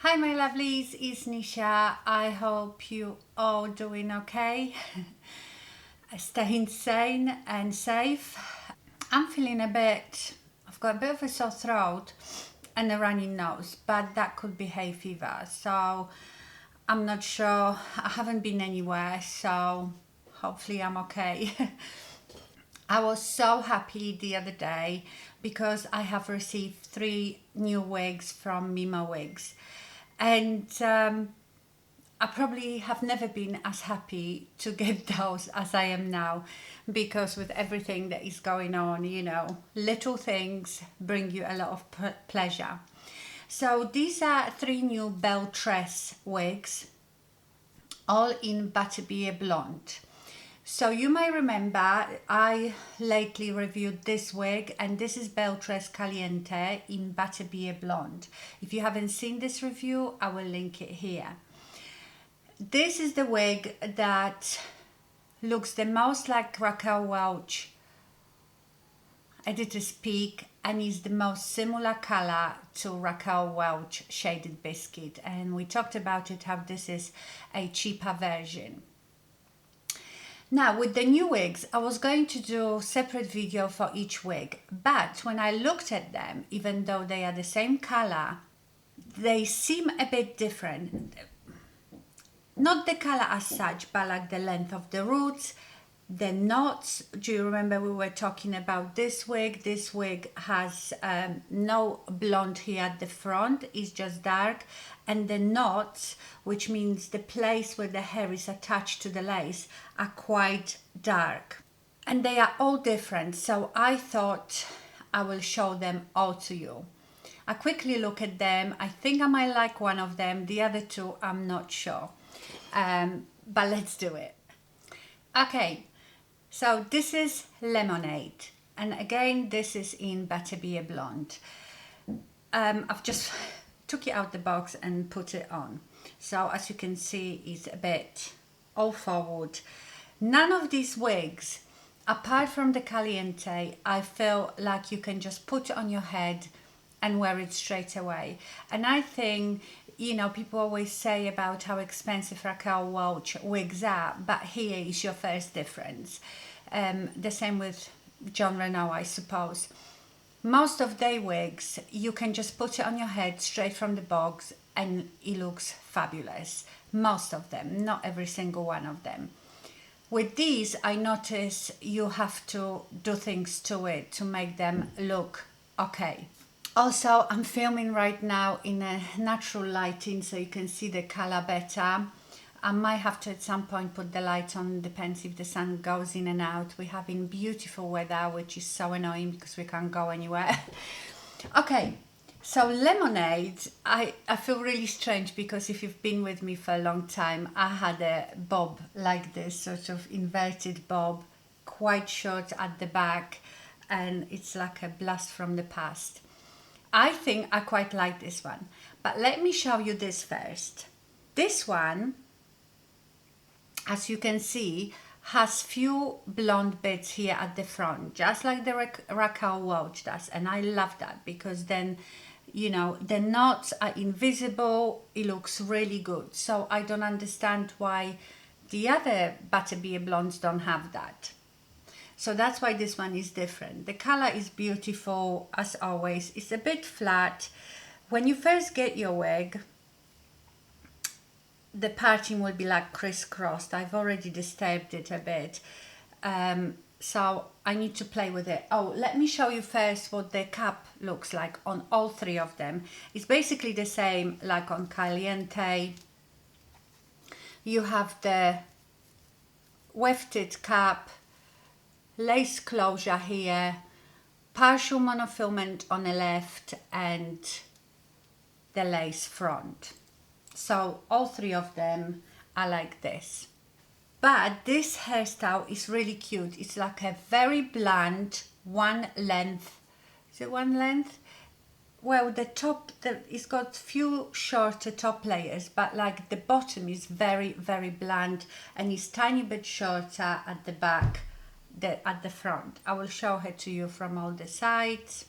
Hi my lovelies, it's Nisha. I hope you all doing okay, staying sane and safe. I'm feeling I've got a bit of a sore throat and a runny nose, but that could be hay fever. So I'm not sure, I haven't been anywhere, so hopefully I'm okay. I was so happy the other day because I have received 3 new wigs from Mimo Wigs, and I probably have never been as happy to get those as I am now, because with everything that is going on, you know, little things bring you a lot of pleasure. So these are 3 new Belle Tress wigs, all in Butterbeer Blonde. So you may remember I lately reviewed this wig, and this is Belle Tress Caliente in Butterbeer Blonde. If you haven't seen this review, I will link it here. This is the wig that looks the most like Raquel Welch Editor's Peak, and is the most similar color to Raquel Welch Shaded Biscuit, and we talked about it, how this is a cheaper version. Now with the new wigs, I was going to do a separate video for each wig, but when I looked at them, even though they are the same color, they seem a bit different. Not the color as such, but like the length of the roots, the knots. Do you remember we were talking about this wig? This wig has no blonde here at the front, it's just dark, and the knots, which means the place where the hair is attached to the lace, are quite dark. And they are all different, so I thought I will show them all to you. I quickly look at them. I think I might like one of them, the other two I'm not sure. But let's do it. Okay, so this is Lemonade, and again this is in Butterbeer Blonde. I've just took it out the box and put it on. So as you can see, it's a bit all forward. None of these wigs, apart from the Caliente, I feel like you can just put it on your head and wear it straight away. And I think, you know, people always say about how expensive Raquel Welch wigs are, but here is your first difference. The same with John Renault, I suppose. Most of their wigs, you can just put it on your head straight from the box and it looks fabulous. Most of them, not every single one of them. With these, I notice you have to do things to it to make them look okay. Also, I'm filming right now in a natural lighting so you can see the color better. I might have to at some point put the light on, depends if the sun goes in and out. We're having beautiful weather, which is so annoying because we can't go anywhere. Okay, so Lemonade, I feel really strange because if you've been with me for a long time, I had a bob like this, sort of inverted bob, quite short at the back, and it's like a blast from the past. I think I quite like this one, but let me show you this first. This one, as you can see, has few blonde bits here at the front, just like the Raquel Welch does, and I love that because then, you know, the knots are invisible, it looks really good. So I don't understand why the other Butterbeer Blondes don't have that. So that's why this one is different. The color is beautiful as always. It's a bit flat. When you first get your wig, the parting will be like crisscrossed. I've already disturbed it a bit. So I need to play with it. Oh, let me show you first what the cap looks like on all 3 of them. It's basically the same like on Caliente. You have the wefted cap, lace closure here, partial monofilament on the left, and the lace front. So all 3 of them are like this. But this hairstyle is really cute. It's like a very bland one length. Is it one length? Well, the top, it's got few shorter top layers, but like the bottom is very, very bland, and it's tiny bit shorter at the back, at the front. I will show her to you from all the sides.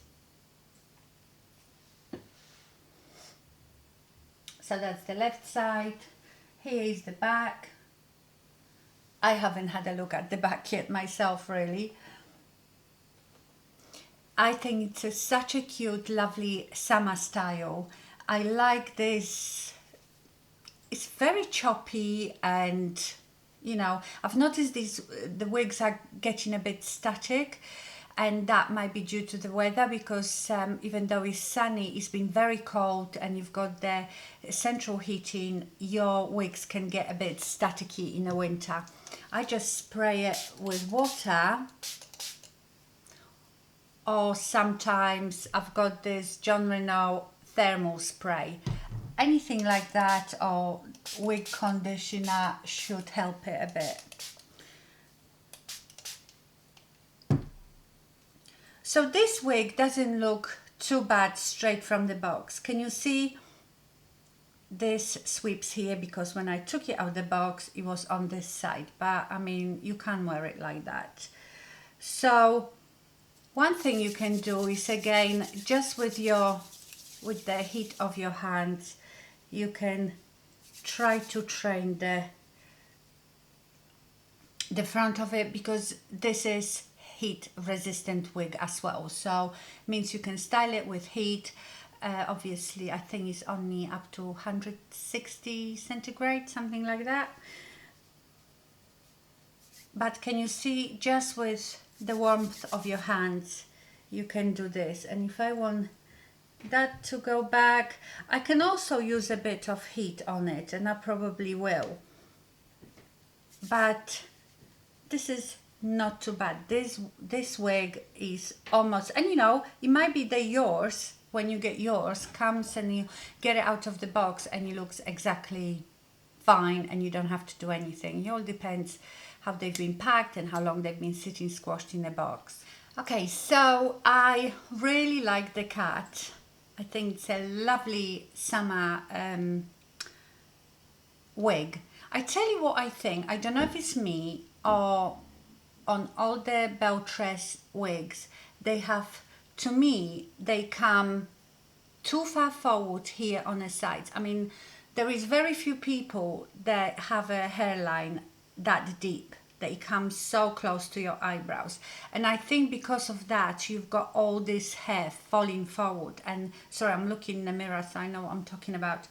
So that's the left side. Here is the back. I haven't had a look at the back yet myself, really. I think it's such a cute, lovely summer style. I like this. It's very choppy, and you know, I've noticed the wigs are getting a bit static, and that might be due to the weather, because even though it's sunny, it's been very cold and you've got the central heating, your wigs can get a bit staticky in the winter. I just spray it with water, or sometimes I've got this John Renault thermal spray. Anything like that, or wig conditioner should help it a bit. So this wig doesn't look too bad straight from the box. Can you see this sweeps here? Because when I took it out of the box, it was on this side, but I mean, you can wear it like that. So one thing you can do is, again, just with the heat of your hands, you can try to train the front of it, because this is heat resistant wig as well, so means you can style it with heat. Obviously I think it's only up to 160 centigrade, something like that, but can you see, just with the warmth of your hands you can do this. And if I want that to go back, I can also use a bit of heat on it, and I probably will, but this is not too bad. This wig is almost, and you know, it might be yours, when you get yours, comes and you get it out of the box and it looks exactly fine and you don't have to do anything. It all depends how they've been packed and how long they've been sitting squashed in a box. Okay, so I really like the cat. I think it's a lovely summer wig. I tell you what I think, I don't know if it's me, or on all the Belle Tress wigs, they have, to me, they come too far forward here on the sides. I mean, there is very few people that have a hairline that deep, that it comes so close to your eyebrows. And I think because of that, you've got all this hair falling forward. And sorry, I'm looking in the mirror, so I know what I'm talking about.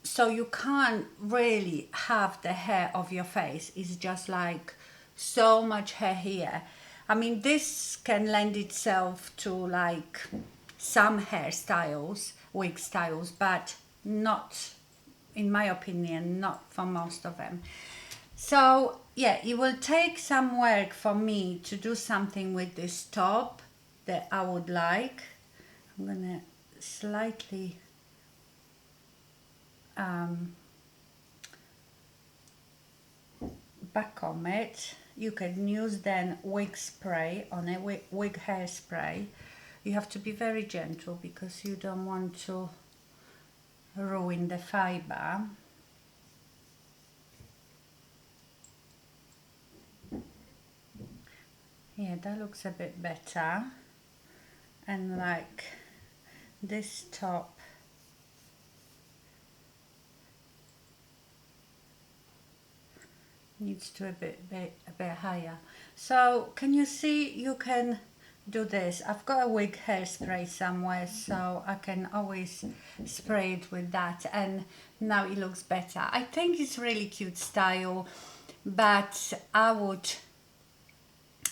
So you can't really have the hair of your face. It's just like so much hair here. I mean, this can lend itself to like some hairstyles, wig styles, but not, in my opinion, not for most of them. So yeah, it will take some work for me to do something with this top that I would like. I'm gonna slightly backcomb it. You can use then wig spray on a wig hairspray. You have to be very gentle because you don't want to ruin the fiber. Yeah, that looks a bit better. And like this top, needs to be a bit higher. So can you see, you can do this. I've got a wig hairspray somewhere, so I can always spray it with that, and now it looks better. I think it's really cute style, but I would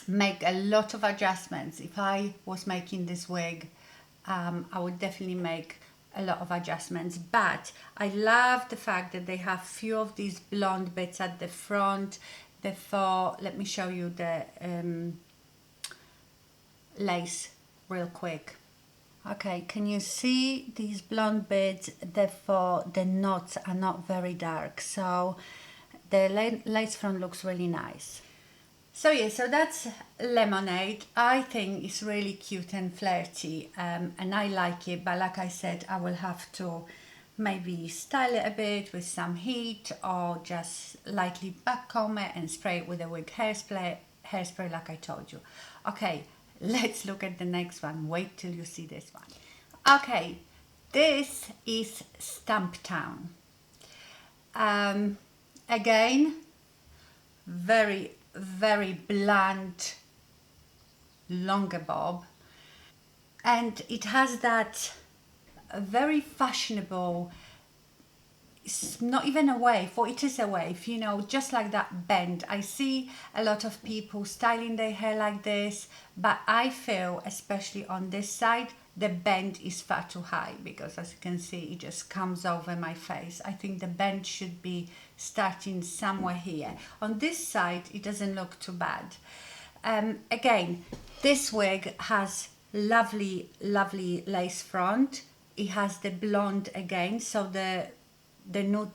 make a lot of adjustments. If I was making this wig, I would definitely make a lot of adjustments, but I love the fact that they have few of these blonde bits at the front. Therefore, let me show you the lace real quick. Okay, can you see these blonde bits? Therefore, the knots are not very dark, so the lace front looks really nice. So yeah, so that's Lemonade. I think it's really cute and flirty, and I like it, but like I said, I will have to maybe style it a bit with some heat, or just lightly backcomb it and spray it with a wig hairspray like I told you. Okay, let's look at the next one. Wait till you see this one. Okay, This is Stumptown. Again, very, very blunt, longer bob. And it has that very fashionable, it's not even a wave, or it is a wave, you know, just like that bend. I see a lot of people styling their hair like this, but I feel, especially on this side, the bend is far too high because, as you can see, it just comes over my face. I think the bend should be starting somewhere here. On this side, it doesn't look too bad. Again, this wig has lovely, lovely lace front. It has the blonde again, so the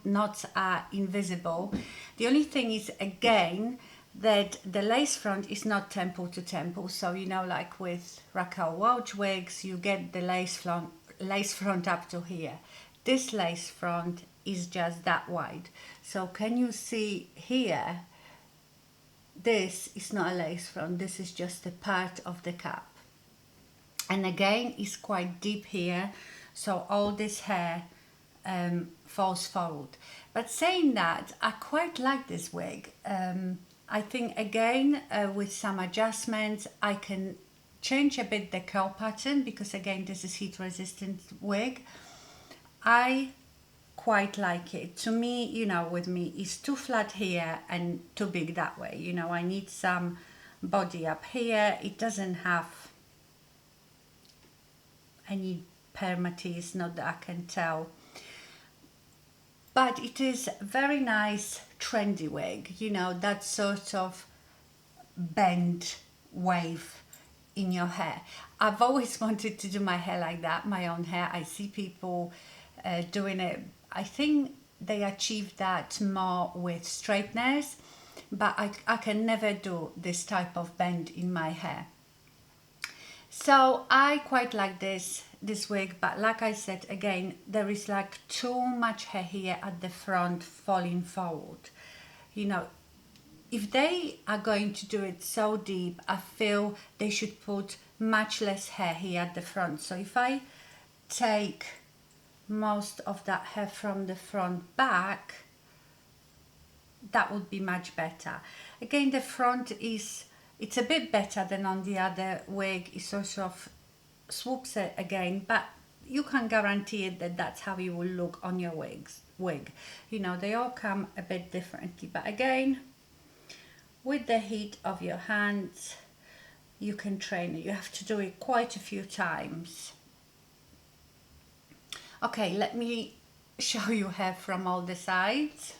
knots are invisible. The only thing is, again, that the lace front is not temple to temple. So, you know, like with Raquel Welch wigs, you get the lace front up to here. This lace front is just that wide. So can you see here? This is not a lace front. This is just a part of the cap. And again, it's quite deep here. So all this hair falls forward. But saying that, I quite like this wig. I think again, with some adjustments, I can change a bit the curl pattern because again, this is heat resistant wig. I quite like it. To me, you know, with me, it's too flat here and too big that way. You know, I need some body up here. It doesn't have any permatease, not that I can tell. But it is very nice, trendy wig, you know, that sort of bend wave in your hair. I've always wanted to do my hair like that, my own hair. I see people doing it. I think they achieve that more with straighteners, but I can never do this type of bend in my hair. So I quite like this wig, but like I said, again, there is like too much hair here at the front falling forward. You know, if they are going to do it so deep, I feel they should put much less hair here at the front. So if I take most of that hair from the front back, that would be much better. Again, the front is, it's a bit better than on the other wig. It sort of swoops it again, but you can guarantee it that that's how you will look on your wig. You know, they all come a bit differently, but again, with the heat of your hands, you can train it. You have to do it quite a few times. Okay, let me show you hair from all the sides.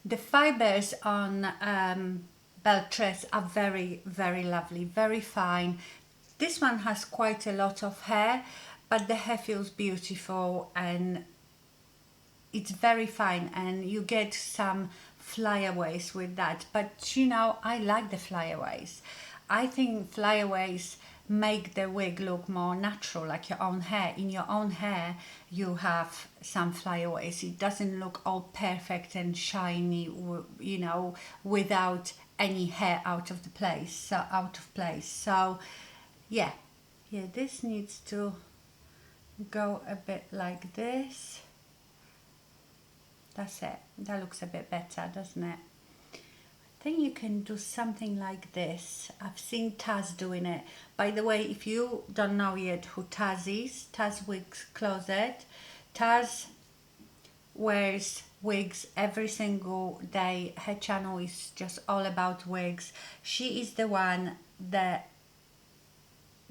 The fibers on Belle Tress are very, very lovely, very fine. This one has quite a lot of hair, but the hair feels beautiful and it's very fine, and you get some flyaways with that. But you know, I like the flyaways. I think flyaways make the wig look more natural, like your own hair. In your own hair, you have some flyaways. It doesn't look all perfect and shiny, you know, without any hair out of place. So, yeah, this needs to go a bit like this. That's it. That looks a bit better, doesn't it? I think you can do something like this. I've seen Taz doing it. By the way, if you don't know yet who Taz is, Taz Wigs Closet, Taz wears wigs every single day. Her channel is just all about wigs. She is the one that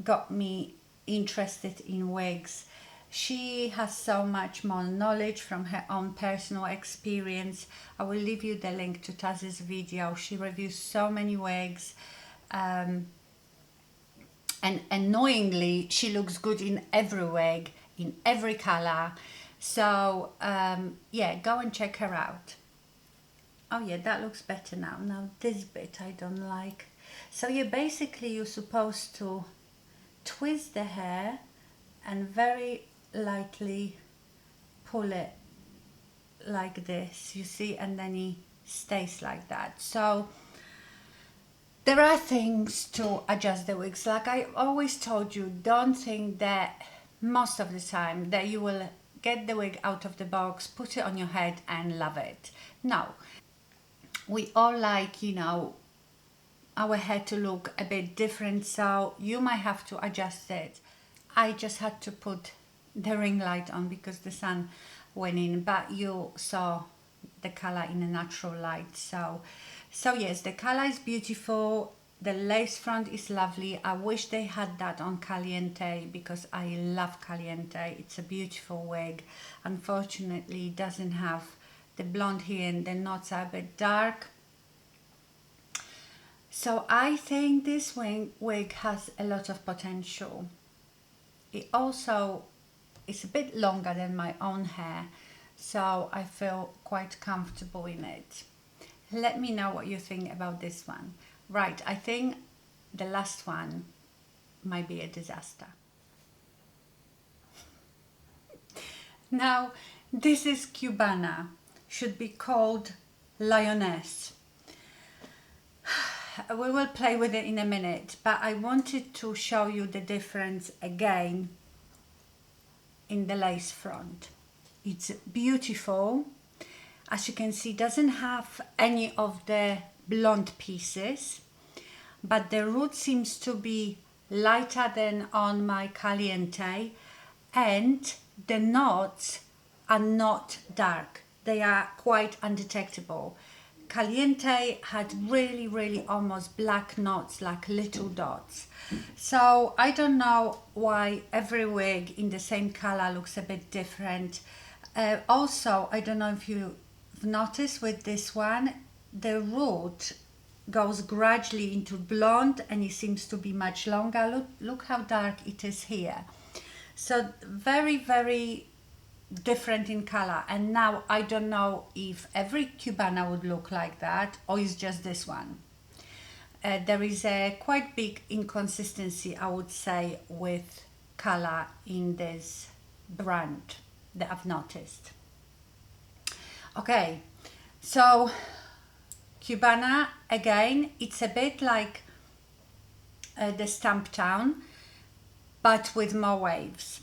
got me interested in wigs. She has so much more knowledge from her own personal experience. I will leave you the link to Taz's video. She reviews so many wigs. And annoyingly, she looks good in every wig, in every color. So, yeah, go and check her out. Oh yeah, that looks better now. Now this bit I don't like. So basically you're supposed to twist the hair and very lightly pull it like this, you see, and then he stays like that. So there are things to adjust the wigs. Like I always told you, don't think that most of the time that you will get the wig out of the box, put it on your head and love it. No, we all like, you know, our hair to look a bit different, so you might have to adjust it. I just had to put the ring light on because the sun went in, but you saw the color in a natural light. So yes, the color is beautiful. The lace front is lovely. I wish they had that on Caliente because I love Caliente. It's a beautiful wig. Unfortunately, it doesn't have the blonde here and the knots are a bit dark. So I think this wig has a lot of potential. It also is a bit longer than my own hair, so I feel quite comfortable in it. Let me know what you think about this one. Right, I think the last one might be a disaster. Now, this is Cubana. Should be called Lioness. We will play with it in a minute, but I wanted to show you the difference again in the lace front. It's beautiful. As you can see, it doesn't have any of the blonde pieces, but the root seems to be lighter than on my Caliente, and the knots are not dark. They are quite undetectable. Caliente had really almost black knots, like little dots. So I don't know why every wig in the same color looks a bit different. Also, I don't know if you've noticed with this one, the root goes gradually into blonde and it seems to be much longer. Look how dark it is here. So very different in color, and now I don't know if every Cubana would look like that or it's just this one. There is a quite big inconsistency, I would say, with color in this brand that I've noticed. Okay, so Cubana, again, it's a bit like the Stumptown, but with more waves.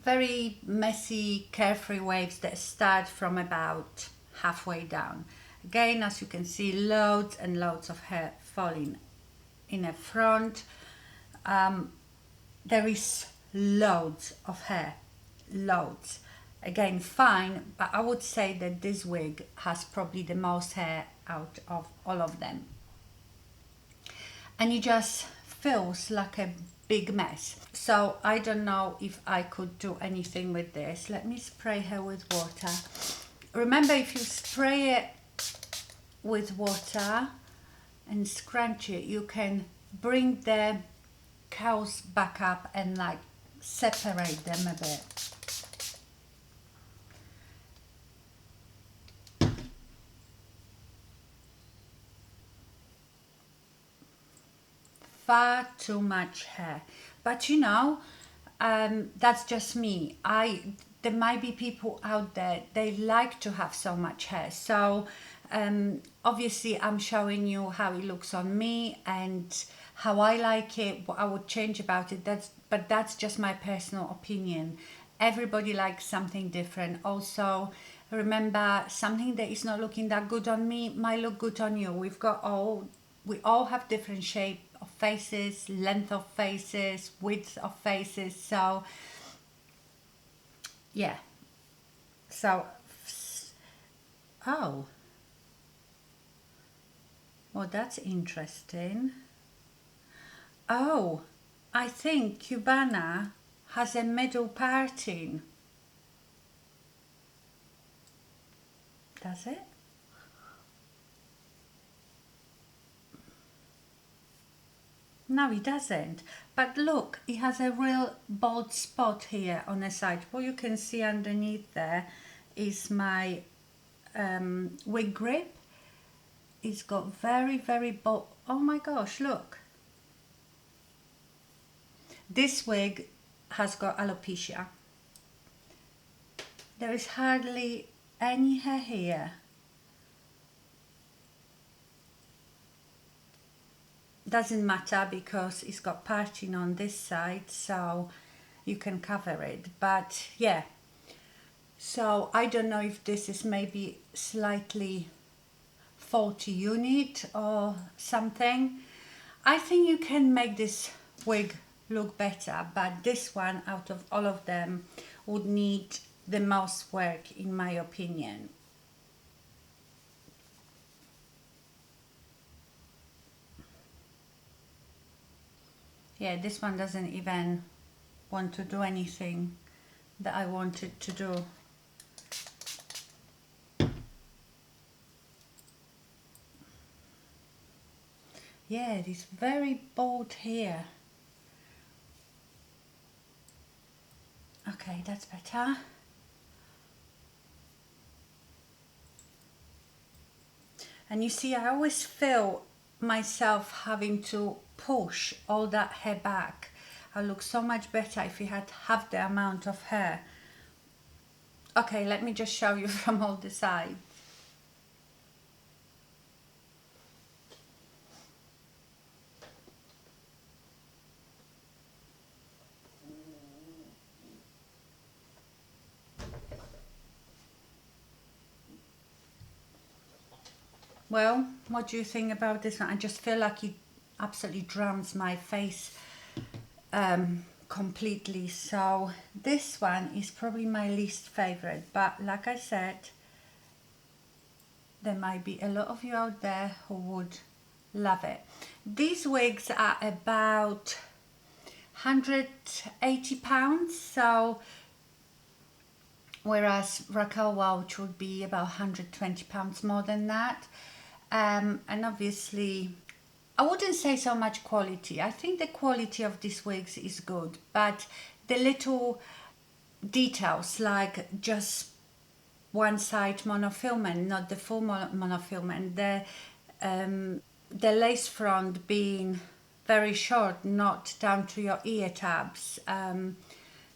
Very messy, carefree waves that start from about halfway down. Again, as you can see, loads and loads of hair falling in the front. There is loads of hair, loads. Again, fine, but I would say that this wig has probably the most hair out of all of them. And it just feels like a big mess. So I don't know if I could do anything with this. Let me spray her with water. Remember, if you spray it with water and scrunch it, you can bring the curls back up and like separate them a bit. Far too much hair, but you know, that's just me. There might be people out there, they like to have so much hair, so obviously I'm showing you how it looks on me and how I like it, what I would change about it. But that's just my personal opinion. Everybody likes something different. Also, remember, something that is not looking that good on me might look good on you. We all have different shape of faces, length of faces, width of faces, so yeah. So oh, well, that's interesting. Oh, I think Cubana has a middle parting. Does it? No, it doesn't. But look, it has a real bald spot here on the side. What you can see underneath there is my wig grip. It's got very bold. Oh my gosh, look. This wig has got alopecia. There is hardly any hair here. Doesn't matter because it's got parting on this side, so you can cover it. But yeah, so I don't know if this is maybe slightly faulty unit or something. I think you can make this wig look better, but this one out of all of them would need the most work in my opinion. Yeah, this one doesn't even want to do anything that I wanted to do. Yeah, it is very bald here. Okay, that's better. And you see, I always feel myself having to push all that hair back. I look so much better if you had half the amount of hair. Okay, let me just show you from all the sides. Well, what do you think about this one? I just feel like it absolutely drowns my face completely. So this one is probably my least favorite, but like I said, there might be a lot of you out there who would love it. These wigs are about £180, so whereas Raquel Welch would be about £120 more than that. And obviously I wouldn't say so much quality. I think the quality of these wigs is good, but the little details like just one side monofilament, not the full monofilament, the lace front being very short, not down to your ear tabs.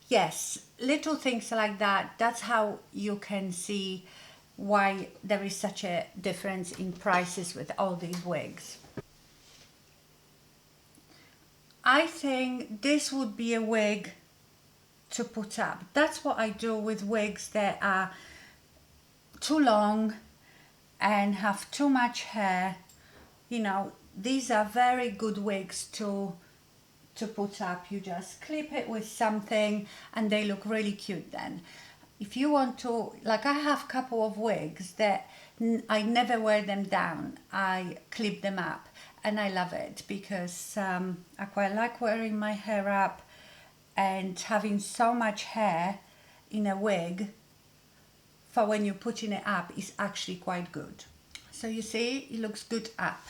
Yes, little things like that. That's how you can see why there is such a difference in prices with all these wigs. I think this would be a wig to put up. That's what I do with wigs that are too long and have too much hair. You know, these are very good wigs to put up. You just clip it with something and they look really cute then. If you want to, like I have a couple of wigs that I never wear them down. I clip them up and I love it because I quite like wearing my hair up, and having so much hair in a wig for when you're putting it up is actually quite good. So you see, it looks good up.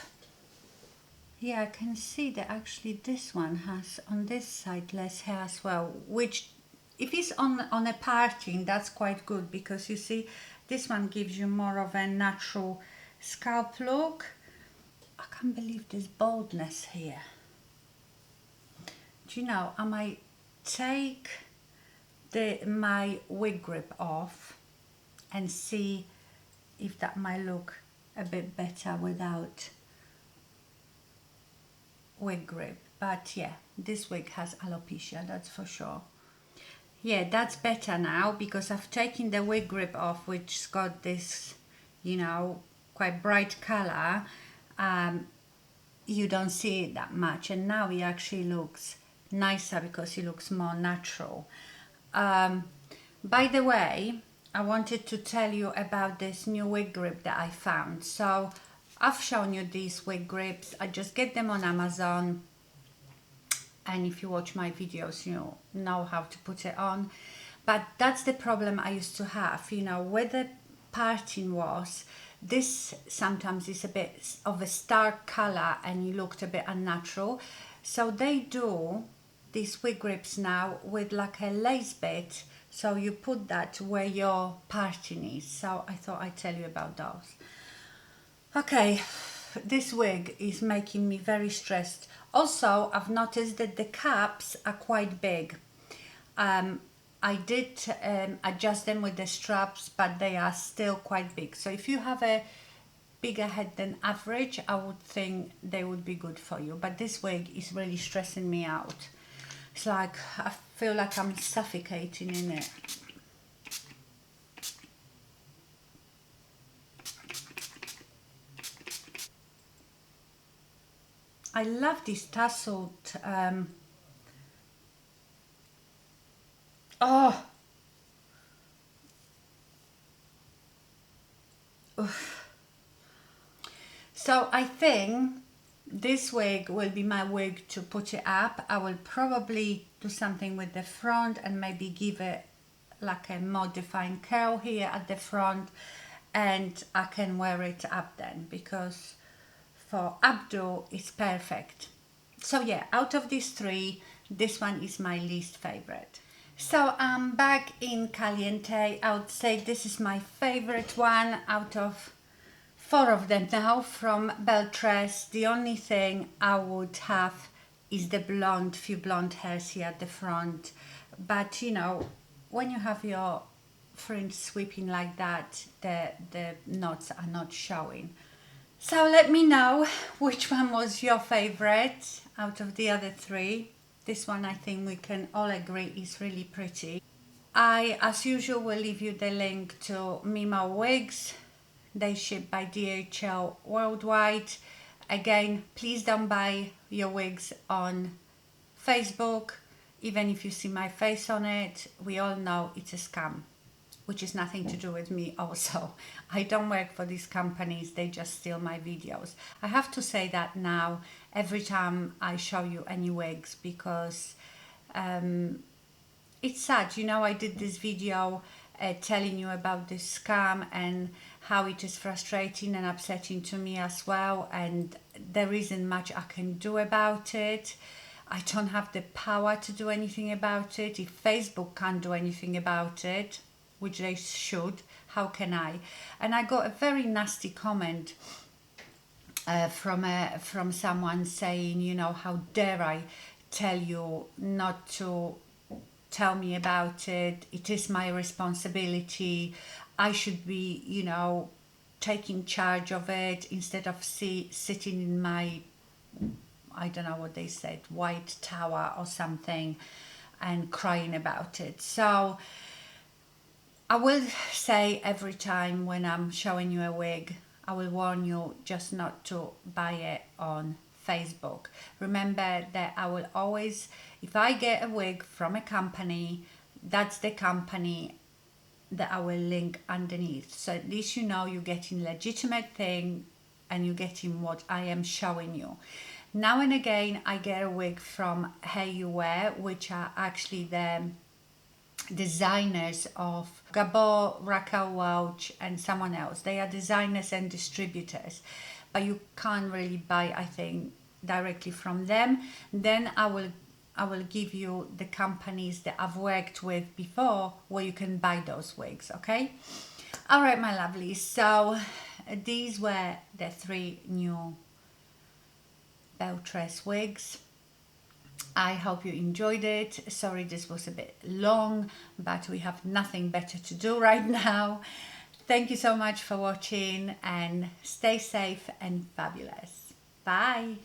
Yeah, I can see that actually this one has on this side less hair as well, which if it's on a parting, that's quite good because you see this one gives you more of a natural scalp look. I can't believe this baldness here. Do you know, I might take my wig grip off and see if that might look a bit better without wig grip. But yeah, this wig has alopecia, that's for sure. Yeah, that's better now because I've taken the wig grip off, which's got this, you know, quite bright color. You don't see it that much, and now it actually looks nicer because it looks more natural. By the way, I wanted to tell you about this new wig grip that I found. So I've shown you these wig grips. I just get them on Amazon. And if you watch my videos, you know how to put it on. But that's the problem I used to have, you know, where the parting was, this sometimes is a bit of a stark color and it looked a bit unnatural. So they do these wig grips now with like a lace bit, so you put that where your parting is. So I thought I'd tell you about those. Okay, this wig is making me very stressed. Also, I've noticed that the caps are quite big. I did adjust them with the straps, but they are still quite big. So if you have a bigger head than average, I would think they would be good for you. But this wig is really stressing me out. It's like I feel like I'm suffocating in it. I love this tasseled oh. Oof. So I think this wig will be my wig to put it up. I will probably do something with the front and maybe give it like a more defined curl here at the front, and I can wear it up then, because for updo it's perfect. So yeah, out of these three, this one is my least favorite. So I'm back in Caliente. I would say this is my favorite one out of 4 of them now from Belle Tress. The only thing I would have is the blonde, few blonde hairs here at the front. But you know, when you have your fringe sweeping like that, the knots are not showing. So let me know which one was your favorite out of the other 3. This one I think we can all agree is really pretty. I, as usual, will leave you the link to Mimo wigs. They ship by DHL worldwide. Again, please don't buy your wigs on Facebook. Even if you see my face on it, we all know it's a scam, which is nothing to do with me also. I don't work for these companies, they just steal my videos. I have to say that now every time I show you any wigs, because it's sad. You know, I did this video telling you about this scam and how it is frustrating and upsetting to me as well, and there isn't much I can do about it. I don't have the power to do anything about it. If Facebook can't do anything about it, which they should, how can I? And I got a very nasty comment from someone saying, you know, how dare I tell you not to tell me about it. It is my responsibility. I should be, you know, taking charge of it instead of sitting in my, I don't know what they said, white tower or something and crying about it. So I will say every time when I'm showing you a wig, I will warn you just not to buy it on Facebook. Remember that I will always, if I get a wig from a company, that's the company that I will link underneath. So at least you know you're getting legitimate thing and you're getting what I am showing you. Now and again, I get a wig from Hey You Wear, which are actually the designers of Gabor, Raquel Welch and someone else. They are designers and distributors, but you can't really buy, I think, directly from them. Then I will give you the companies that I've worked with before where you can buy those wigs, okay? All right, my lovelies. So these were the 3 new Belle Tress wigs. I hope you enjoyed it. Sorry this was a bit long, but we have nothing better to do right now. Thank you so much for watching and stay safe and fabulous. Bye.